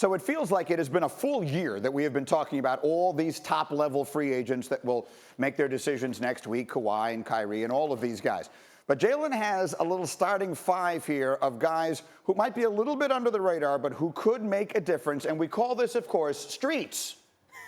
So it feels like it has been a full year that we have been talking about all these top-level free agents that will make their decisions next week, Kawhi and Kyrie and all of these guys. But Jalen has a little starting five here of guys who might be a little bit under the radar, but who could make a difference. And we call this, of course, Streets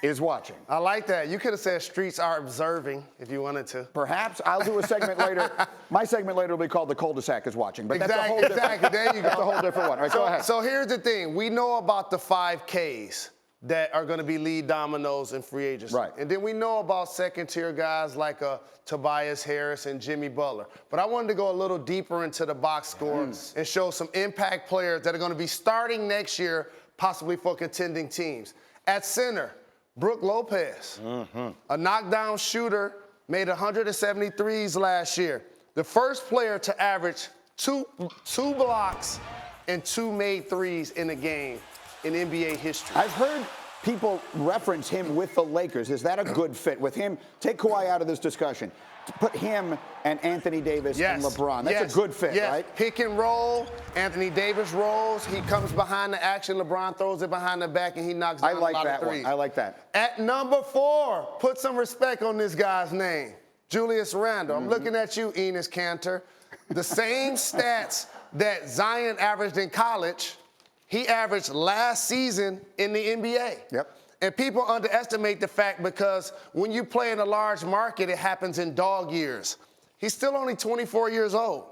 is watching. I like that. You could have said Streets are observing if you wanted to. Perhaps. I'll do a segment later. My segment later will be called The Cul-de-sac is watching. But exactly, that's a whole different, exactly. There you go. That's a whole different one. All right, go ahead. So here's the thing. We know about the 5 Ks that are going to be lead dominoes in free agency. Right. And then we know about second-tier guys like Tobias Harris and Jimmy Butler. But I wanted to go a little deeper into the box score and show some impact players that are going to be starting next year, possibly for contending teams. At center, Brook Lopez, a knockdown shooter, made 173s last year. The first player to average two blocks and 2 made threes in a game in NBA history. I've heard people reference him with the Lakers. Is that a good fit with him? Take Kawhi out of this discussion. Put him and Anthony Davis and LeBron. That's a good fit, right? Pick and roll. Anthony Davis rolls. He comes behind the action. LeBron throws it behind the back, and he knocks down a lot of threes. I like that. At number 4, put some respect on this guy's name, Julius Randle. I'm looking at you, Enes Kanter. The same stats that Zion averaged in college, he averaged last season in the NBA. Yep. And people underestimate the fact because when you play in a large market, it happens in dog years. He's still only 24 years old,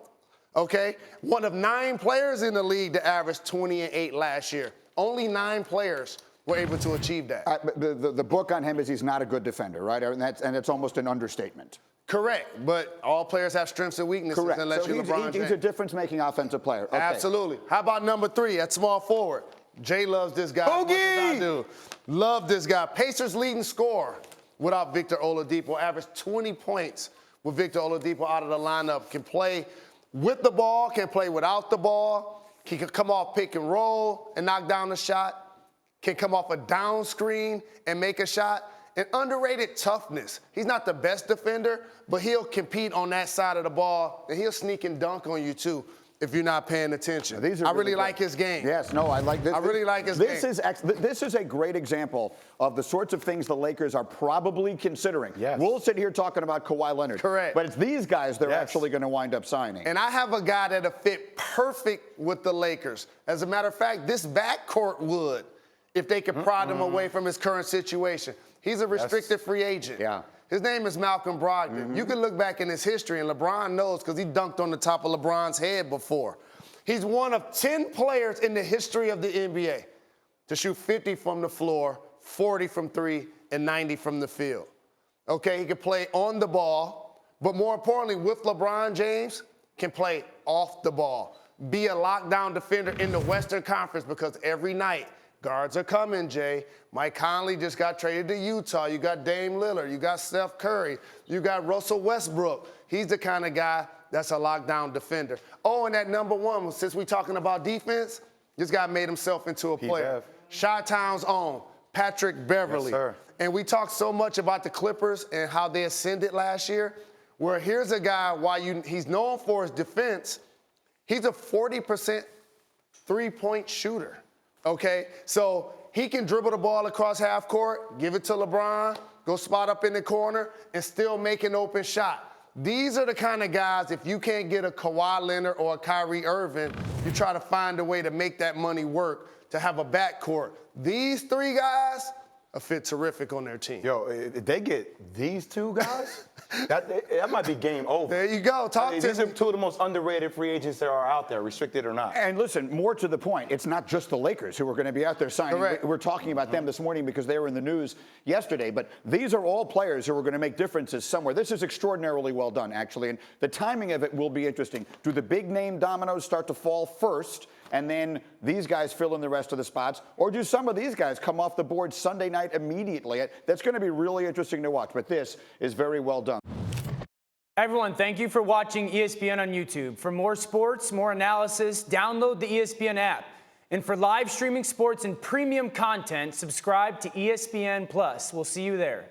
okay? One of 9 players in the league that averaged 20 and 8 last year. Only 9 players were able to achieve that. The book on him is he's not a good defender, right? And it's almost an understatement. Correct, but all players have strengths and weaknesses. Correct. Unless So you're LeBron James. He's a difference-making offensive player. Okay. Absolutely. How about number 3 at small forward? Jay loves this guy. Bogey! As much as I do. Love this guy. Pacers leading scorer without Victor Oladipo. Averaged 20 points with Victor Oladipo out of the lineup. Can play with the ball, can play without the ball. He can come off pick and roll and knock down a shot. Can come off a down screen and make a shot. And underrated toughness. He's not the best defender, but he'll compete on that side of the ball, and he'll sneak and dunk on you, too, if you're not paying attention. I really like his game. Yes, no, I like this. I really like his game. This is a great example of the sorts of things the Lakers are probably considering. Yes. We'll sit here talking about Kawhi Leonard. Correct. But it's these guys they're actually going to wind up signing. And I have a guy that'll fit perfect with the Lakers. As a matter of fact, this backcourt would, if they could prod him away from his current situation. He's a restricted free agent. Yeah. His name is Malcolm Brogdon. You can look back in his history, and LeBron knows because he dunked on the top of LeBron's head before. He's one of 10 players in the history of the NBA to shoot 50 from the floor, 40 from 3, and 90 from the field. Okay, he can play on the ball, but more importantly, with LeBron James, can play off the ball. Be a lockdown defender in the Western Conference because every night, guards are coming, Jay. Mike Conley just got traded to Utah. You got Dame Lillard. You got Steph Curry. You got Russell Westbrook. He's the kind of guy that's a lockdown defender. Oh, and at number 1, since we're talking about defense, this guy made himself into a player. Chi-Town's own, Patrick Beverley. Yes, sir. And we talked so much about the Clippers and how they ascended last year, where here's a guy, he's known for his defense, he's a 40% three-point shooter. Okay, so he can dribble the ball across half court, give it to LeBron, go spot up in the corner, and still make an open shot. These are the kind of guys, if you can't get a Kawhi Leonard or a Kyrie Irving, you try to find a way to make that money work, to have a backcourt. These 3 guys fit terrific on their team. Yo, if they get these 2 guys, that might be game over. There you go. These are 2 of the most underrated free agents that are out there, restricted or not. And listen, more to the point, it's not just the Lakers who are going to be out there signing. Correct. We're talking about them this morning because they were in the news yesterday. But these are all players who are going to make differences somewhere. This is extraordinarily well done, actually. And the timing of it will be interesting. Do the big-name dominoes start to fall first, and then these guys fill in the rest of the spots? Or do some of these guys come off the board Sunday night immediately? That's going to be really interesting to watch. But this is very well done. Everyone, thank you for watching ESPN on YouTube. For more sports, more analysis, download the ESPN app. And for live streaming sports and premium content, subscribe to ESPN+. We'll see you there.